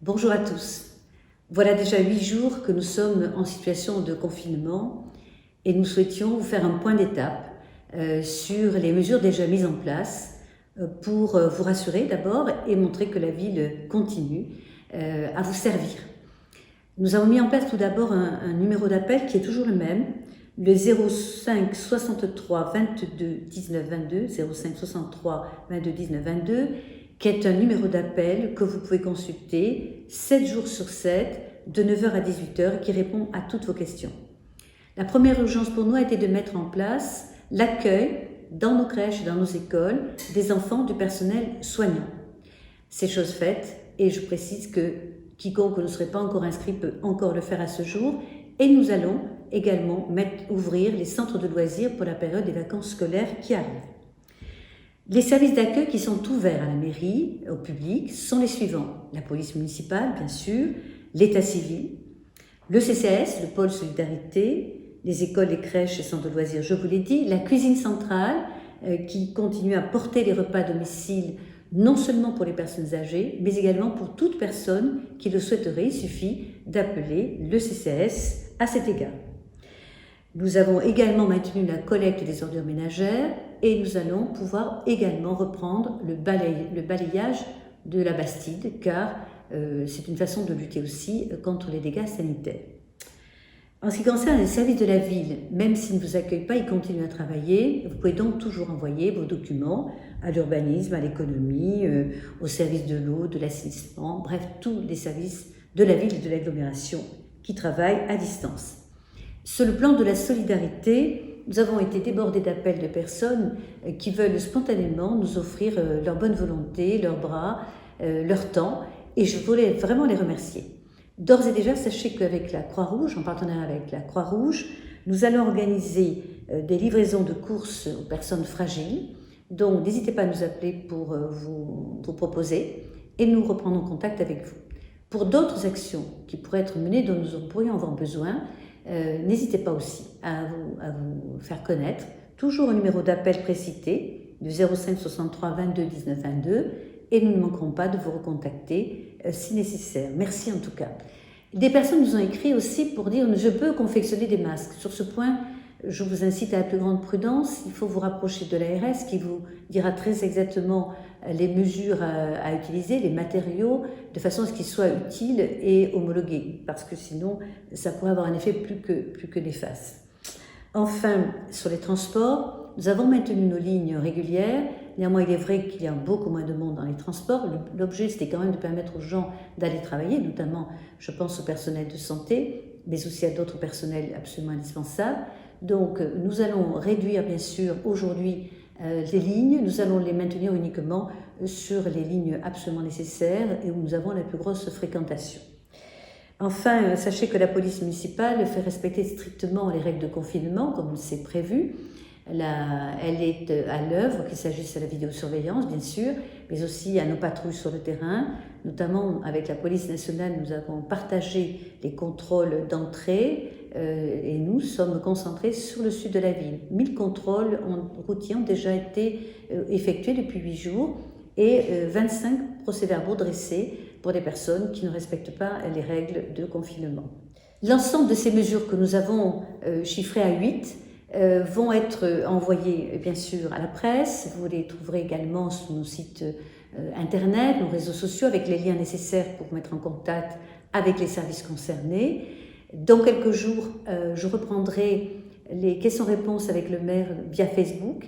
Bonjour à tous. Voilà déjà 8 jours que nous sommes en situation de confinement et nous souhaitions vous faire un point d'étape sur les mesures déjà mises en place pour vous rassurer d'abord et montrer que la ville continue à vous servir. Nous avons mis en place tout d'abord un numéro d'appel qui est toujours le même, le 05 63 22 19 22, 05 63 22 19 22, qui est un numéro d'appel que vous pouvez consulter 7 jours sur 7, de 9h à 18h, et qui répond à toutes vos questions. La première urgence pour nous a été de mettre en place l'accueil dans nos crèches et dans nos écoles des enfants du personnel soignant. C'est chose faite et je précise que quiconque ne serait pas encore inscrit peut encore le faire à ce jour. Et nous allons également ouvrir les centres de loisirs pour la période des vacances scolaires qui arrivent. Les services d'accueil qui sont ouverts à la mairie, au public, sont les suivants. La police municipale, bien sûr, l'état civil, le CCAS, le pôle solidarité, les écoles, les crèches, les centres de loisirs, je vous l'ai dit, la cuisine centrale qui continue à porter les repas à domicile non seulement pour les personnes âgées, mais également pour toute personne qui le souhaiterait. Il suffit d'appeler le CCAS à cet égard. Nous avons également maintenu la collecte des ordures ménagères et nous allons pouvoir également reprendre le balayage de la Bastide, car c'est une façon de lutter aussi contre les dégâts sanitaires. En ce qui concerne les services de la ville, même s'ils ne vous accueillent pas, ils continuent à travailler. Vous pouvez donc toujours envoyer vos documents à l'urbanisme, à l'économie, au service de l'eau, de l'assainissement, bref, tous les services de la ville et de l'agglomération qui travaillent à distance. Sur le plan de la solidarité, nous avons été débordés d'appels de personnes qui veulent spontanément nous offrir leur bonne volonté, leurs bras, leur temps, et je voulais vraiment les remercier. D'ores et déjà, sachez qu'avec la Croix-Rouge, en partenariat avec la Croix-Rouge, nous allons organiser des livraisons de courses aux personnes fragiles. Donc, n'hésitez pas à nous appeler pour vous proposer et nous reprendrons contact avec vous. Pour d'autres actions qui pourraient être menées, dont nous pourrions avoir besoin, n'hésitez pas aussi à vous faire connaître. Toujours au numéro d'appel précité, du 05 63 22 19 22, et nous ne manquerons pas de vous recontacter si nécessaire. Merci en tout cas. Des personnes nous ont écrit aussi pour dire « je peux confectionner des masques ». Sur ce point, je vous incite à la plus grande prudence. Il faut vous rapprocher de l'ARS qui vous dira très exactement les mesures à utiliser, les matériaux, de façon à ce qu'ils soient utiles et homologués, parce que sinon, ça pourrait avoir un effet plus que néfaste. Enfin, sur les transports, nous avons maintenu nos lignes régulières. Néanmoins, il est vrai qu'il y a beaucoup moins de monde dans les transports. L'objet, c'était quand même de permettre aux gens d'aller travailler, notamment, je pense au personnel de santé, mais aussi à d'autres personnels absolument indispensables. Donc, nous allons réduire, bien sûr, aujourd'hui les lignes. Nous allons les maintenir uniquement sur les lignes absolument nécessaires et où nous avons la plus grosse fréquentation. Enfin, sachez que la police municipale fait respecter strictement les règles de confinement, comme c'est prévu. Elle est à l'œuvre, qu'il s'agisse de la vidéosurveillance, bien sûr, mais aussi à nos patrouilles sur le terrain. Notamment avec la police nationale, nous avons partagé les contrôles d'entrée et nous sommes concentrés sur le sud de la ville. 1000 contrôles routiers ont déjà été effectués depuis 8 jours et 25 procès-verbaux dressés pour des personnes qui ne respectent pas les règles de confinement. L'ensemble de ces mesures que nous avons chiffrées à 8 vont être envoyées bien sûr à la presse. Vous les trouverez également sur nos sites internet, nos réseaux sociaux, avec les liens nécessaires pour vous mettre en contact avec les services concernés. Dans quelques jours, je reprendrai les questions-réponses avec le maire via Facebook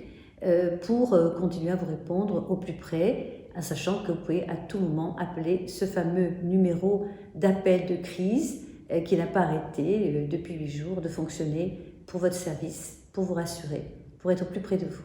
pour continuer à vous répondre au plus près, en sachant que vous pouvez à tout moment appeler ce fameux numéro d'appel de crise qui n'a pas arrêté depuis 8 jours de fonctionner pour votre service, pour vous rassurer, pour être au plus près de vous.